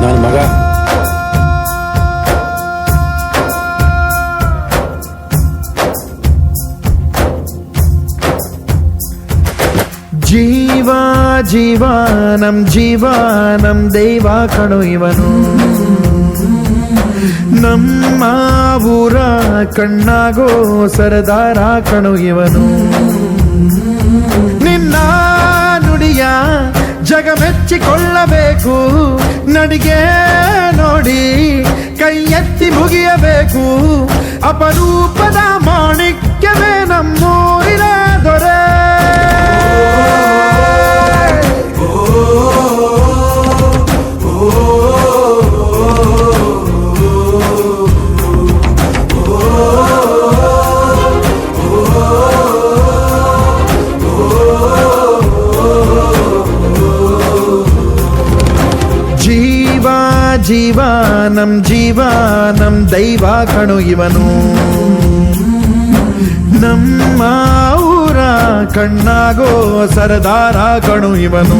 ನನ್ನ ಮಗ. ಜೀವ ಜೀವ ನಮ್ ದೈವ ಕಣೋ ಇವನು, ನಮ್ಮ ಊರ ಕಣ್ಣಾಗೋ ಸರದಾರ ಕಣೋ ಇವನು. ನಿನ್ನ ನುಡಿಯ ಜಗ ಮೆಚ್ಚಿಕೊಳ್ಳಬೇಕು, ನಡಿಗೆ ನೋಡಿ ಕೈ ಎತ್ತಿ ಮುಗಿಯಬೇಕು. ಅಪರೂಪದ ಮಾಣಿಕ್ಯವೇ ನಮ್ಮೂರಿನ ದೊರೆ. ಜೀವ ನಮ್ ದೈವ ಕಣೋ ಇವನು, ನಮ್ಮ ಊರ ಕಣ್ಣಾಗೋ ಸರದಾರ ಕಣೋ ಇವನು.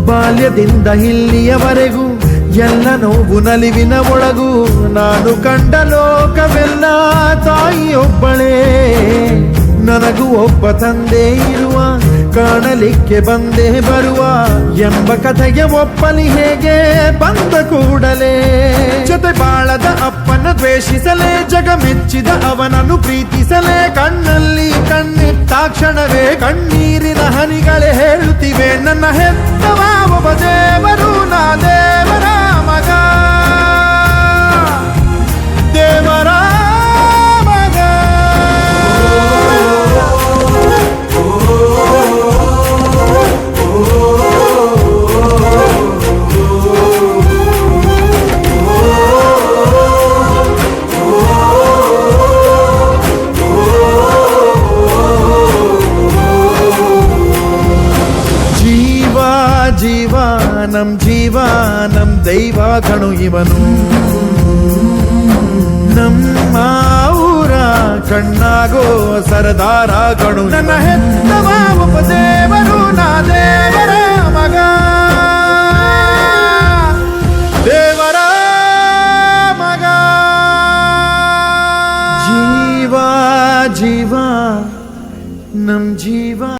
ಬಾಲ್ಯದಿಂದ ಇಲ್ಲಿಯವರೆಗೂ ಎಲ್ಲ ನೋವು ನಲಿವಿನ ಒಳಗೂ, ನಾನು ಕಂಡ ಲೋಕವೆಲ್ಲ ತಾಯಿಯೊಬ್ಬಳೇ. ನನಗೂ ಒಬ್ಬ ತಂದೆ ಇರುವ, ಕಾಣಲಿಕ್ಕೆ ಬಂದೇ ಬರುವ ಎಂಬ ಕಥೆಗೆ ಒಪ್ಪಲಿ ಹೇಗೆ ಬಂದ ಕೂಡಲೇ. ಜೊತೆ ಬಾಳದ ಅಪ್ಪನ ದ್ವೇಷಿಸಲೇ, ಜಗ ಮೆಚ್ಚಿದ ಅವನನ್ನು ಪ್ರೀತಿಸಲೇ. ಕಣ್ಣಲ್ಲಿ ಕಣ್ಣಿಟ್ಟಾಕ್ಷಣವೇ ಕಣ್ಣೀರಿನ ಹನಿಗಳೇ ಹೇಳುತ್ತಿವೆ, ನನ್ನ ಹೆತ್ತವ ಒಬ್ಬ ದೇವರು, ನಾ ದೇವರ ಮಗ, ದೇವರ ಮಗ. ಜೀವ ನಮ್ ದೈವ ಕಣೋ ಇವನು, ನಮ್ಮ ಊರ ಕಣ್ಣಾಗೋ ಸರದಾರ ಕಣೋ. ನನ್ನ ಹೆತ್ತವ ಒಬ್ಬ ದೇವರು, ನಾ ದೇವರ ಮಗ, ದೇವರ ಮಗ. ಜೀವ ನಮ್ ಜೀವ.